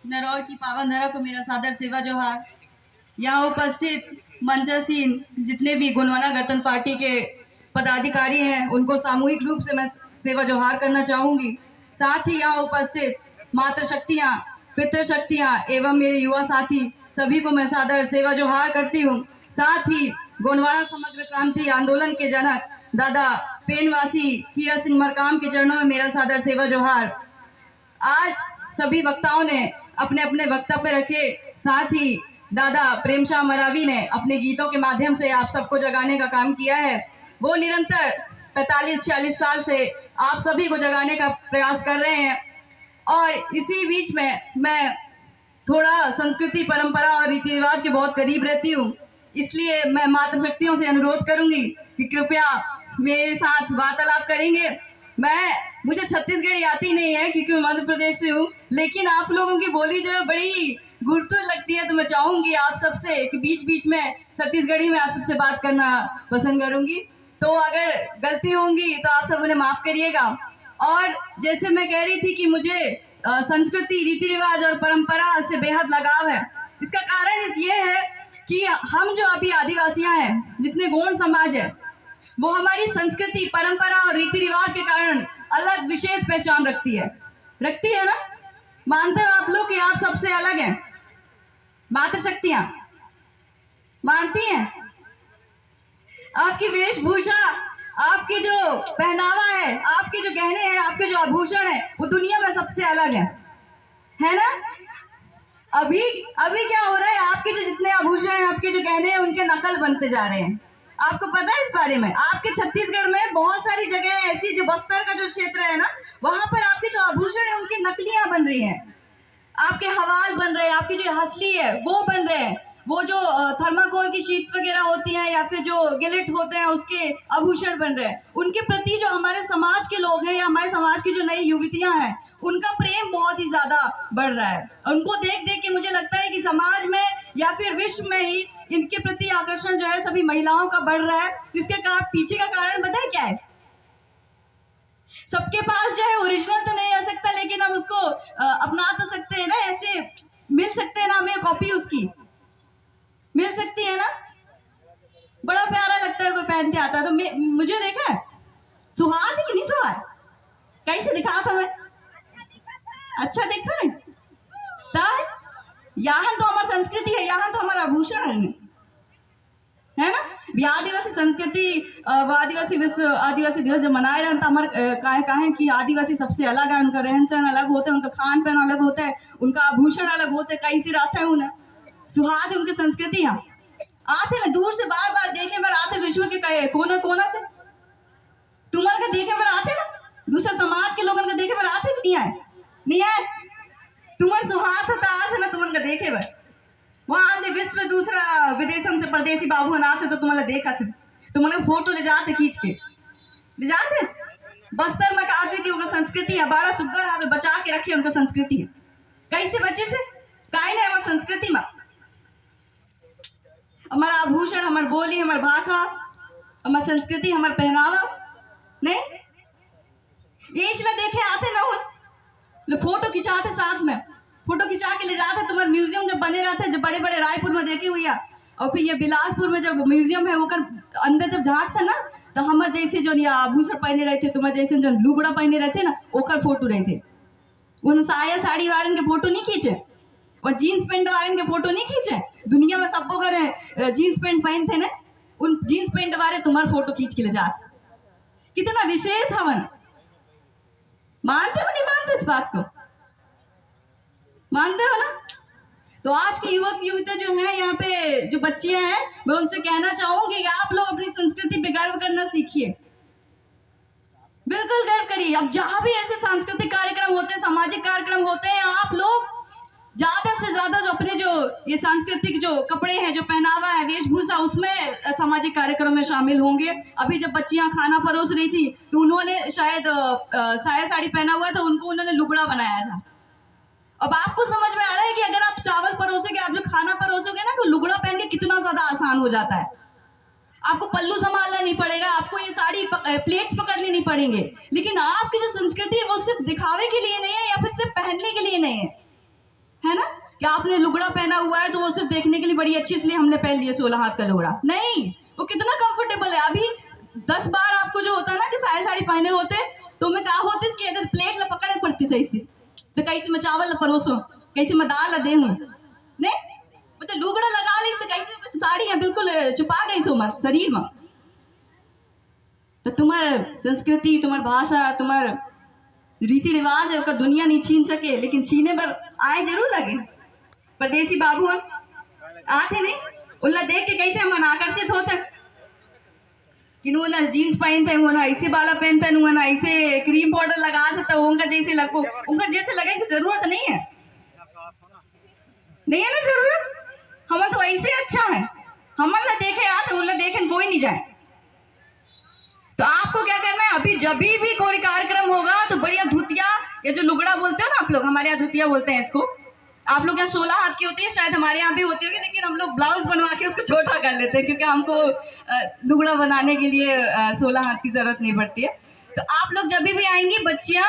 नरौर की पावन धरा को मेरा सादर सेवा जोहार। यहाँ उपस्थित मंचासीन जितने भी गोंडवाना गणतंत्र पार्टी के पदाधिकारी हैं उनको सामूहिक रूप से मैं सेवा जोहार करना चाहूंगी। साथ ही यहाँ उपस्थित मातृशक्तियाँ, पितृशक्तियाँ एवं मेरे युवा साथी सभी को मैं सादर सेवा जोहार करती हूँ। साथ ही गोंडवाना समग्र क्रांति आंदोलन के जनक दादा पेनवासी हीरा सिंह मरकाम के चरणों में मेरा सादर सेवा जोहार। आज सभी वक्ताओं ने अपने अपने वक्तव्य रखे। साथ ही दादा प्रेमशाह मरावी ने अपने गीतों के माध्यम से आप सबको जगाने का काम किया है। वो निरंतर 45-46 साल से आप सभी को जगाने का प्रयास कर रहे हैं। और इसी बीच में मैं थोड़ा संस्कृति, परंपरा और रीति रिवाज के बहुत करीब रहती हूँ, इसलिए मैं मातृशक्तियों से अनुरोध करूंगी कि कृपया मेरे साथ वार्तालाप करेंगे। मुझे छत्तीसगढ़ी आती नहीं है क्योंकि मैं मध्य प्रदेश से हूँ, लेकिन आप लोगों की बोली जो है बड़ी गुरतुर लगती है, तो मैं चाहूंगी आप सबसे कि बीच बीच में छत्तीसगढ़ी में आप सबसे बात करना पसंद करूंगी। तो अगर गलती होंगी तो आप सब उन्हें माफ करिएगा। और जैसे मैं कह रही थी कि मुझे संस्कृति, रीति रिवाज और परंपरा से बेहद लगाव है। इसका कारण ये है कि हम जो अभी आदिवासियां हैं, जितने गोंड समाज है, वो हमारी संस्कृति, परंपरा और रीति रिवाज के कारण अलग विशेष पहचान रखती है ना। मानते हो आप लोग कि आप सबसे अलग हैं? मातृशक्तियां मानती हैं? आपकी वेशभूषा, आपकी जो पहनावा है, आपके जो गहने हैं, आपके जो आभूषण है, वो दुनिया में सबसे अलग है ना। अभी क्या हो रहा है, आपके जो जितने आभूषण हैं, आपके जो गहने हैं, उनके नकल बनते जा रहे हैं। आपको पता है इस बारे में? आपके छत्तीसगढ़ में बहुत सारी जगह ऐसी, जो बस्तर का जो क्षेत्र है ना, वहां पर आपके जो आभूषण है उनकी नकलियां बन रही हैं। आपके हवाल बन रहे हैं, आपकी जो हसली है वो बन रहे हैं, वो जो थर्माकोल की शीट्स वगैरह होती हैं या फिर जो गिलेट होते हैं उसके आभूषण बन रहे हैं। उनके प्रति जो हमारे समाज के लोग हैं या हमारे समाज की जो नई युवतियां हैं, उनका प्रेम बहुत ही ज्यादा बढ़ रहा है। उनको देख देख के मुझे लगता है कि समाज में या फिर विश्व में ही इनके प्रति आकर्षण जो है सभी महिलाओं का बढ़ रहा है। इसके पीछे का कारण पता है क्या है? सबके पास जो है ओरिजिनल तो नहीं आ सकता, लेकिन हम उसको अपना तो सकते हैं ना, ऐसे मिल सकते हैं ना, हमें कॉपी उसकी मिल सकती है ना। बड़ा प्यारा लगता है कोई पहन के आता है तो मुझे देखा है सुहाग है कि नहीं सुहाग, कैसे दिखा था मैं? अच्छा दिखा है। यहाँ तो हमारी संस्कृति है, यहाँ तो हमारा आभूषण है ना। आदिवासी संस्कृति, आदिवासी विश्व आदिवासी दिवस जब मनाए रहे तो हमारे कहें कि आदिवासी सबसे अलग है। उनका रहन सहन अलग होता है, उनका खान पान अलग होता है, उनका आभूषण अलग होता है, कैसी रात है उन्हें सुहाग है उनकी संस्कृति। यहाँ आते ना दूर से, बार बार देखे मेरे आते, विश्व के कोना कोना से तुम्हारे का देखे मेरे आते ना, दूसरे समाज के लोगों का देखे मेरे आते नहीं आए तुम्हारे सुहाग होता आते ना, तुम्हारे का देखे भाई वहां आते विश्व में दूसरा विदेशम से परदेसी बाबू नाते तो तुम्हारा देखा थे, तुम्हारे फोटो ले जाते, खींच के ले जाते। बस्तर में कहते कि उनका संस्कृति है, बड़ा सुग्गर है, बचा के रखे उनका संस्कृति है। कैसे बच्चे से काहे ना हमारी संस्कृति में हमारा आभूषण, हमारी बोली, हमारी भाषा, हमारी संस्कृति, हमारा पहनावा नहीं ये चला देखे आते ना हो, फोटो खिंचाते, साथ में फोटो खिंचा के ले जाते। तुम्हारे म्यूजियम जब बने रहते, जब बड़े बड़े रायपुर में देखे हुई है, और फिर ये बिलासपुर में जब म्यूजियम है, वो अंदर जब झाँकते ना, तो हमारे जैसे जो आभूषण पहने रहते, तुम्हारे जैसे जो लुगड़ा पहने रहते ना, ओकर फोटो रहते। उन साया साड़ी वाले के फोटो नहीं खींचे, और जीन्स पैंट वाले के फोटो नहीं खींचे। दुनिया में सबको घर जीन्स पैंट पहनते ना, उन जीन्स पैंट वाले तुम्हारे फोटो खींच के ले जाते। कितना विशेष हवन। मानते हो नहीं मानते इस बात को? मानते हो ना। तो आज के युवक युवती जो है, यहाँ पे जो बच्चियां हैं, मैं उनसे कहना चाहूंगी कि आप लोग अपनी संस्कृति पे गर्व करना सीखिए, बिल्कुल गर्व करिए। अब जहां भी ऐसे सांस्कृतिक कार्यक्रम होते हैं, सामाजिक कार्यक्रम होते हैं, आप लोग ज्यादा से ज्यादा जो अपने जो ये सांस्कृतिक जो कपड़े हैं, जो पहनावा है, वेशभूषा, उसमें सामाजिक कार्यक्रम में शामिल होंगे। अभी जब बच्चियां खाना परोस रही थी तो उन्होंने शायद साया साड़ी पहना हुआ था, उनको उन्होंने लुगड़ा बनाया था। अब आपको समझ में आ रहा है कि अगर आप चावल परोसोगे, आप जो खाना परोसोगे ना, तो लुगड़ा पहन के कितना ज्यादा आसान हो जाता है। आपको पल्लू संभालना नहीं पड़ेगा, आपको ये साड़ी प्लेट्स पकड़नी नहीं पड़ेंगे। लेकिन आपकी जो संस्कृति है वो सिर्फ दिखावे के लिए नहीं है या फिर सिर्फ पहनने के लिए नहीं है, है ना, कि आपने लुगड़ा पहना हुआ है तो वो सिर्फ देखने के लिए बड़ी अच्छी इसलिए हमने पहन लिया 16 हाथ का लुगड़ा। नहीं, वो कितना कंफर्टेबल है। अभी 10 बार आपको जो होता है ना कि साड़ी पहने होते तो मैं कहा होती कि अगर प्लेट ला पकड़े पड़ती सही से तो कैसे मैं चावल ला परोसो, कैसे मैं दाल ला दे हूँ, नहीं मतलब लुगड़ा लगा ली तो कैसे साड़ी है बिल्कुल छुपा गई सो मत शरीर में। तो तुम्हार संस्कृति, तुम्हार भाषा, तुम्हार रीति रिवाज है ओकर दुनिया नहीं छीन सके, लेकिन छीने पर आए जरूर लगे। परदेसी बाबू आते नहीं, उल्ला देख के कैसे मन आकर्षित होते कि वो ना जीन्स पहनते, वो ना ऐसे बाला पहनते, वो ना ऐसे क्रीम पाउडर लगा देता, उनका जैसे लगो, उनका जैसे लगे कि जरूरत नहीं है, नहीं है ना जरूरत। हम तो ऐसे अच्छा है, हम ला देखे आते, उल्ला देखे कोई नहीं जाए। तो आपको क्या करना है, अभी जब भी कोई कार्यक्रम होगा तो बढ़िया धुतिया, ये जो लुगड़ा बोलते हो ना आप लोग, हमारे यहाँ धुतिया बोलते हैं इसको, आप लोग यहाँ 16 हाथ की होती है, शायद हमारे यहाँ भी होती होगी, लेकिन हम लोग ब्लाउज बनवा के उसको छोटा कर लेते हैं क्योंकि हमको लुगड़ा बनाने के लिए 16 हाथ की जरूरत नहीं पड़ती है। तो आप लोग जब भी आएंगी बच्चियाँ,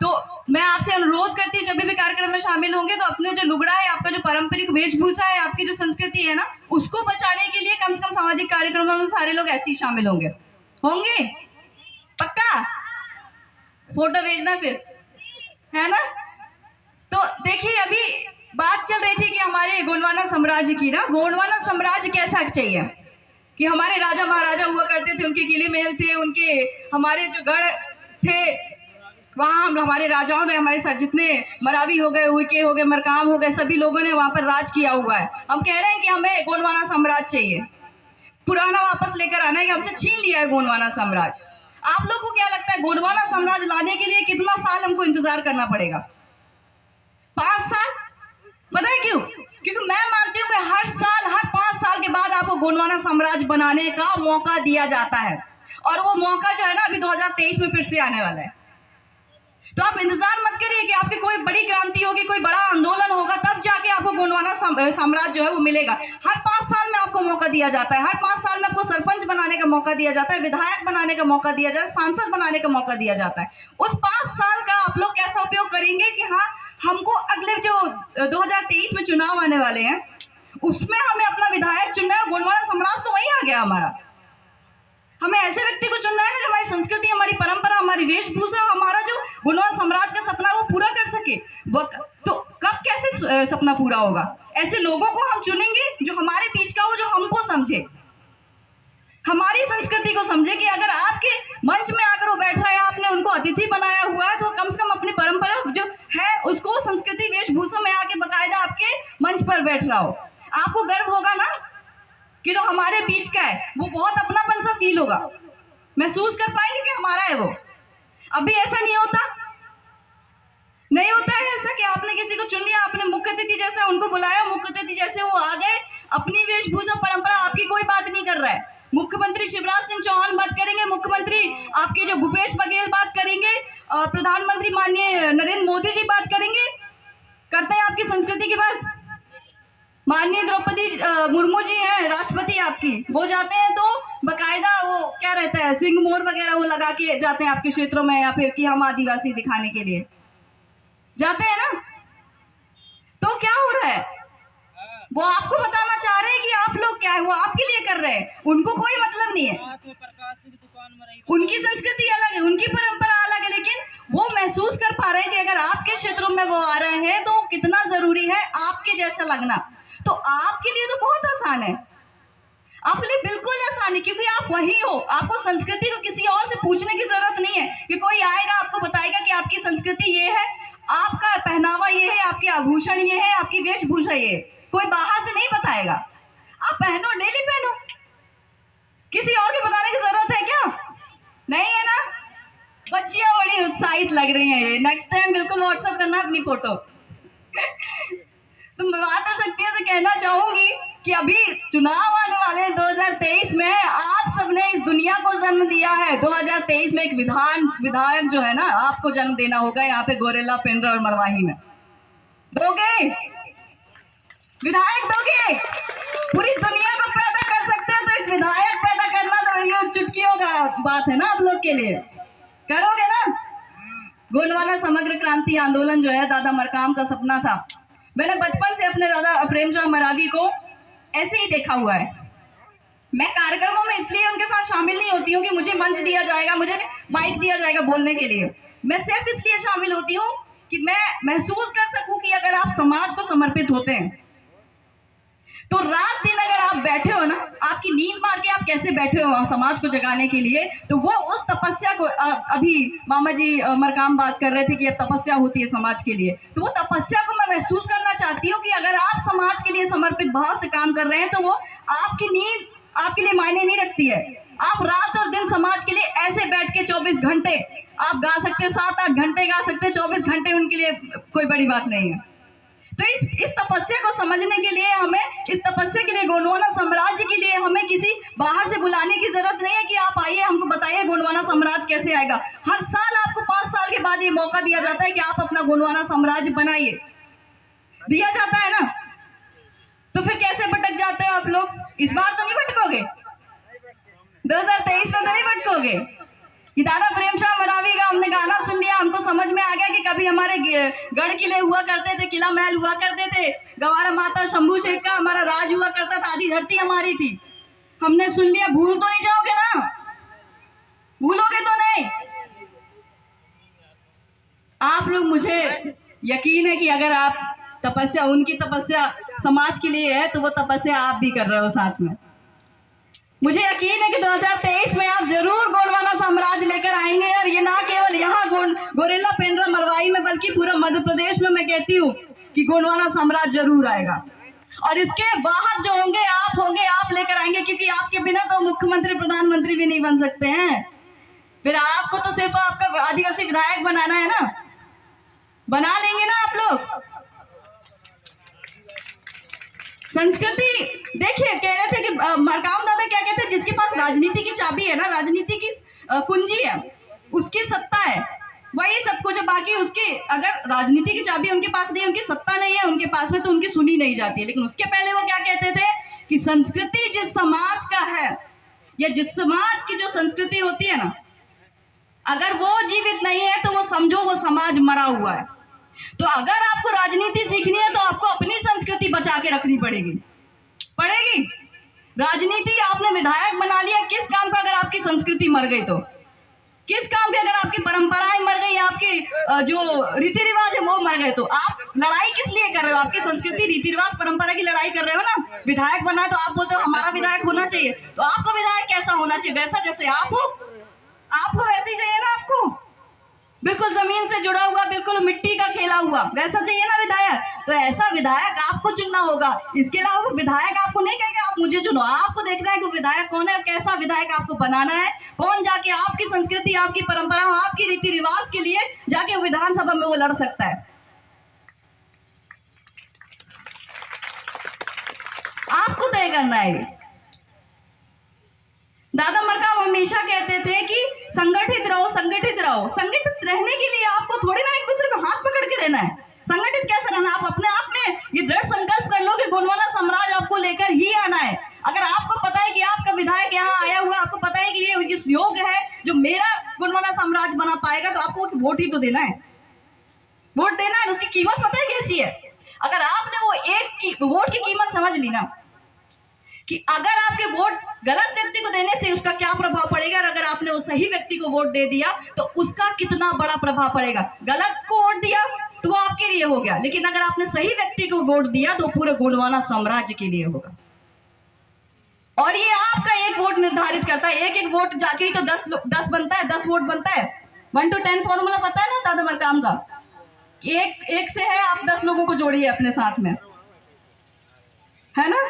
तो मैं आपसे अनुरोध करती हूँ जब भी कार्यक्रम में शामिल होंगे तो अपने जो लुगड़ा है, आपका जो पारंपरिक वेशभूषा है, आपकी जो संस्कृति है ना, उसको बचाने के लिए कम से कम सामाजिक कार्यक्रमों में सारे लोग ऐसे ही शामिल होंगे पक्का? फोटो भेजना फिर, है ना। तो देखिए अभी बात चल रही थी कि हमारे गोंडवाना साम्राज्य की ना, गोंडवाना साम्राज्य कैसा चाहिए कि हमारे राजा महाराजा हुआ करते थे, उनके किले महल थे, उनके हमारे जो गढ़ थे, वहाँ हमारे राजाओं ने, हमारे साथ जितने मरावी हो गए, उइके हो गए, मरकाम हो गए, सभी लोगों ने वहाँ पर राज किया हुआ है। हम कह रहे हैं कि हमें गोंडवाना साम्राज्य चाहिए, पुराना वापस लेकर आना है कि हमसे छीन लिया है गोंडवाना साम्राज्य। आप लोग को क्या लगता है गोंडवाना साम्राज्य लाने के लिए कितना साल हमको इंतजार करना पड़ेगा? 5 साल? पता है क्यों? क्योंकि मैं मानती हूँ कि हर साल, हर 5 साल के बाद आपको गोंडवाना साम्राज्य बनाने का मौका दिया जाता है, और वो मौका जो है ना अभी 2023 में फिर से आने वाला है। तो आप इंतजार मत करिए कि आपकी कोई बड़ी क्रांति होगी, कोई बड़ा आंदोलन होगा, तब जाके आपको गोंडवाना साम्राज्य जो है वो मिलेगा। हर 5 साल में आपको मौका दिया जाता है, हर 5 साल में आपको सरपंच बनाने का मौका दिया जाता है, विधायक बनाने का मौका दिया जाता है, सांसद बनाने का मौका दिया जाता है। उस 5 साल का आप लोग कैसा उपयोग करेंगे कि हाँ, हमको अगले जो 2023 में चुनाव आने वाले हैं उसमें हमें अपना विधायक चुनना है। गोंडवाना साम्राज्य तो वही आ गया हमारा, हमें ऐसे व्यक्ति को चुनना है ना जो हमारी संस्कृति, हमारी परंपरा, हमारी वेशभूषा, हमारा जो गोंडवाना साम्राज्य का सपना है वो पूरा कर सके। तो कब कैसे सपना पूरा होगा? ऐसे लोगों को हम चुनेंगे जो हमारे बीच का हो, जो हमको समझे, हमारी संस्कृति को समझे, कि अगर आपके मंच में आकर वो बैठ रहा है, आपने उनको अतिथि बनाया हुआ है, तो कम से कम अपनी परंपरा जो है उसको, संस्कृति वेशभूषा में आके बकायदा आपके मंच पर बैठ रहा हो। आपको गर्व होगा ना कि जो हमारे बीच का है वो बहुत अपनापन सा फील होगा, महसूस कर पाएंगे कि हमारा है वो। अभी ऐसा नहीं होता, नहीं होता है ऐसा कि आपने किसी को चुन लिया, आपने मुख्य अतिथि जैसा उनको बुलाया, मुख्य अतिथि जैसे वो आ गए, अपनी वेशभूषा परंपरा, आपकी कोई बात नहीं कर रहा है। मुख्यमंत्री शिवराज सिंह चौहान बात करेंगे, मुख्यमंत्री आपके जो भूपेश बघेल बात करेंगे, प्रधानमंत्री माननीय नरेंद्र मोदी जी बात करेंगे, करते हैं आपकी संस्कृति की बात। माननीय द्रौपदी मुर्मू जी हैं राष्ट्रपति आपकी, वो जाते हैं तो बकायदा वो क्या रहता है, सिंह मोर वगैरह वो लगा के जाते हैं आपके क्षेत्रों में, या फिर कि हम आदिवासी दिखाने के लिए जाते हैं ना। तो क्या हो रहा है, वो आपको बताना चाह रहे हैं कि आप लोग क्या है, वो आपके लिए कर रहे हैं, उनको कोई मतलब नहीं है। उनकी संस्कृति अलग है, उनकी परंपरा अलग है, लेकिन वो महसूस कर पा रहे हैं कि अगर आपके क्षेत्रों में वो आ रहे हैं तो कितना जरूरी है आपके जैसा लगना। तो आपके लिए तो बहुत आसान है, आपके लिए बिल्कुल आसान है, क्योंकि आप वही हो। आपको संस्कृति को किसी और से पूछने की जरूरत नहीं है कि कोई आएगा आपको बताएगा कि आपकी संस्कृति ये है, आपका पहनावा ये है, आपके आभूषण ये है, आपकी वेशभूषा ये है। कोई बाहर से नहीं बताएगा, आप पहनो, डेली पहनो, किसी और के बताने की जरूरत है क्या? नहीं है ना। बच्चियां बड़ी उत्साहित लग रही हैं, नेक्स्ट टाइम बिल्कुल व्हाट्सएप करना अपनी फोटो। तो मैं मातृशक्ति से कहना चाहूंगी कि अभी चुनाव आने वाले 2023 में, आप सबने इस दुनिया को जन्म दिया है। 2023 में एक विधायक जो है ना, आपको जन्म देना होगा यहाँ पे गोरेला, पेंड्रा और मरवाही में। दोगे विधायक, दोगे? पूरी दुनिया को पैदा कर सकते हो, तो एक विधायक पैदा करना तो ये चुटकियों का बात है ना आप लोग के लिए। करोगे ना? गोंडवाना समग्र क्रांति आंदोलन जो है दादा मरकाम का सपना था। मैंने बचपन से अपने दादा प्रेमचंद मरावी को ऐसे ही देखा हुआ है। मैं कार्यक्रमों में इसलिए उनके साथ शामिल नहीं होती हूँ कि मुझे मंच दिया जाएगा, मुझे माइक दिया जाएगा बोलने के लिए। मैं सिर्फ इसलिए शामिल होती हूँ कि मैं महसूस कर सकूं कि अगर आप समाज को समर्पित होते हैं तो रात दिन अगर आप बैठे हो ना, आपकी नींद मार के आप कैसे बैठे हो समाज को जगाने के लिए, तो वो उस तपस्या को अभी मामा जी मरकाम बात कर रहे थे कि अब तपस्या होती है समाज के लिए, तो वो तपस्या को मैं महसूस करना चाहती हूँ कि अगर आप समाज के लिए समर्पित भाव से काम कर रहे हैं तो वो आपकी नींद आपके लिए मायने नहीं रखती है। आप रात और दिन समाज के लिए ऐसे बैठ के 24 घंटे आप गा सकते हो, 7-8 घंटे गा सकते हो, 24 घंटे उनके लिए कोई बड़ी बात नहीं है। तो इस तपस्या को समझने के लिए हमें, इस तपस्या के लिए, गोंडवाना साम्राज्य के लिए हमें किसी बाहर से बुलाने की जरूरत नहीं है कि आप आइए हमको बताइए गोंडवाना साम्राज्य कैसे आएगा। हर साल आपको 5 साल के बाद ये मौका दिया जाता है कि आप अपना गोंडवाना साम्राज्य बनाइए, दिया जाता है ना। तो फिर कैसे भटक जाते हो आप लोग? इस बार तो नहीं भटकोगे, 2023 में तो नहीं भटकोगे। कि दादा प्रेमचंद मरावी का हमने गाना सुन लिया, हमको समझ में आ गया कि कभी हमारे गढ़ किले हुआ करते थे, किला महल हुआ करते थे, गवारा माता शंभू शेख का हमारा राज हुआ करता था, आधी धरती हमारी थी। हमने सुन लिया, भूल तो नहीं जाओगे ना? भूलोगे तो नहीं? आप लोग, मुझे यकीन है कि अगर आप तपस्या, उनकी तपस्या समाज के लिए है तो वो तपस्या आप भी कर रहे हो साथ में। मुझे यकीन है कि 2023 में आप जरूर गोंडवाना साम्राज्य लेकर आएंगे, और ये ना केवल यहाँ गोरेला पेंड्रा मरवाई में बल्कि पूरा मध्य प्रदेश में मैं कहती हूँ कि गोंडवाना साम्राज्य जरूर आएगा। और इसके बाहर जो होंगे, आप लेकर आएंगे, क्योंकि आपके बिना तो मुख्यमंत्री प्रधानमंत्री भी नहीं बन सकते हैं। फिर आपको तो सिर्फ आपका आदिवासी विधायक बनाना है ना, बना लेंगे ना आप लोग। संस्कृति देखिए, कह रहे थे कि मरकाम दादा क्या कहते हैं, जिसके पास राजनीति की चाबी है ना, राजनीति की कुंजी है, उसकी सत्ता है, वही सब कुछ है। बाकी उसकी अगर राजनीति की चाबी उनके पास नहीं, उनकी सत्ता नहीं है उनके पास में, तो उनकी सुनी नहीं जाती है। लेकिन उसके पहले वो क्या कहते थे कि संस्कृति जिस समाज का है, या जिस समाज की जो संस्कृति होती है ना, अगर वो जीवित नहीं है तो वो समझो वो समाज मरा हुआ है। तो अगर आपको राजनीति सीखनी है तो आपको अपनी संस्कृति बचा के रखनी पड़ेगी। राजनीति आपने विधायक बना लिया, किस काम का? अगर आपकी संस्कृति मर गई तो किस काम की? अगर आपकी परंपराएं मर गई, आपकी जो रीति रिवाज है वो मर गए, तो आप लड़ाई किस लिए कर रहे हो? आपकी संस्कृति, रीति रिवाज, परंपरा की लड़ाई कर रहे हो ना। विधायक बना है तो आप बोलते हो हमारा विधायक होना चाहिए, तो आपका विधायक कैसा होना चाहिए? वैसा जैसे आप हो वैसे ही चाहिए ना आपको, बिल्कुल जमीन से जुड़ा हुआ, बिल्कुल मिट्टी का खेला हुआ, वैसा चाहिए ना विधायक। तो ऐसा विधायक आपको चुनना होगा। इसके अलावा विधायक आपको नहीं कहेगा आप मुझे चुनो, आपको देखना है कि विधायक कौन है, कैसा विधायक आपको बनाना है, कौन जाके आपकी संस्कृति, आपकी परंपरा, आपकी रीति रिवाज के लिए जाके विधानसभा में वो लड़ सकता है। आपको तय करना है। दादा मरकाम हमेशा कहते थे कि संगठित रहो, संगठित रहो। संगठित रहने के लिए आपको थोड़ी ना एक दूसरे को हाथ पकड़ के रहना है। संगठित कैसे रहना? आप अपने आप में ये दृढ़ संकल्प कर लो कि गोंडवाना साम्राज्य आपको लेकर ही आना है। अगर आपको पता है कि आपका विधायक यहाँ आया हुआ, आपको पता है कि ये इस योग्य है जो मेरा गोंडवाना साम्राज्य बना पाएगा, तो आपको वोट ही तो देना है, वोट देना है। उसकी कीमत पता है कैसी है? अगर आपने वो एक वोट की कीमत समझ ली ना, कि अगर आपके वोट गलत व्यक्ति को देने से उसका क्या प्रभाव पड़ेगा, और अगर आपने वो सही व्यक्ति को वोट दे दिया तो उसका कितना बड़ा प्रभाव पड़ेगा। गलत को वोट दिया तो वो आपके लिए हो गया, लेकिन अगर आपने सही व्यक्ति को वोट दिया तो पूरे गोंडवाना साम्राज्य के लिए होगा। और ये आपका एक वोट निर्धारित करता है। एक वोट जाके ही तो 10 बनता है, 10 वोट बनता है। 1 to 10 फॉर्मूला पता है ना दादा मरकाम का? एक से है, आप 10 लोगों को जोड़िए अपने साथ में, है ना?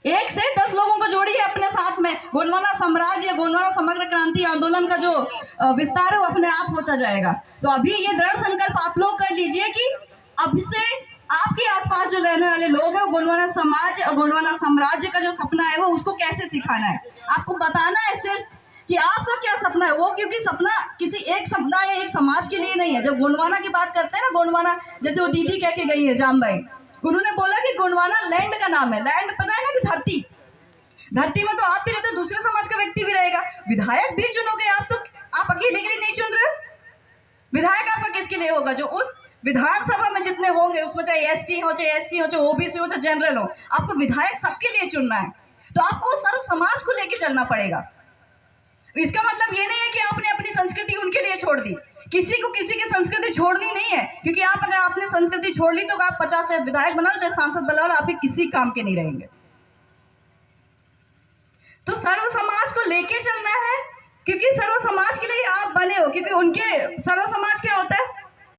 1 से 10 लोगों को जोड़िए अपने साथ में। गोंडवाना साम्राज्य या गोंडवाना समग्र क्रांति आंदोलन का जो विस्तार है वो अपने आप होता जाएगा। तो अभी ये दृढ़ संकल्प आप लोग कर लीजिए कि अब से आपके आसपास जो रहने वाले लोग हैं, गोंडवाना समाज और गोंडवाना साम्राज्य का जो सपना है वो उसको कैसे सिखाना है। आपको बताना है सिर्फ कि आपका क्या सपना है वो, क्योंकि सपना किसी एक समुदाय या एक समाज के लिए नहीं है। जब गोंडवाना की बात करते हैं ना, गोंडवाना जैसे वो दीदी कह के गई है जामबाई, उन्होंने बोला कि गोंडवाना लैंड का नाम है। लैंड पता है ना कि धरती में तो आप भी रहते, दूसरे समाज का व्यक्ति भी रहेगा। विधायक भी चुनोगे आप, तो आप अकेले के लिए नहीं चुन रहे। विधायक आपका किसके लिए होगा? जो उस विधानसभा में जितने होंगे उसमें चाहे एसटी हो, चाहे एससी हो, चाहे ओबीसी हो, चाहे जनरल हो, आपको विधायक सबके लिए चुनना है। तो आपको सर्व समाज को लेके चलना पड़ेगा। इसका मतलब ये नहीं है कि आपने अपनी संस्कृति उनके लिए छोड़ दी। किसी को किसी की संस्कृति छोड़नी नहीं है, क्योंकि आप अगर आपने संस्कृति छोड़ ली तो आप 50 चाहे विधायक बनाओ चाहे सांसद बनाओ, आपके किसी काम के नहीं रहेंगे। तो सर्व समाज को लेके चलना है, क्योंकि सर्व समाज के लिए आप बने हो। क्योंकि उनके सर्व समाज क्या होता है,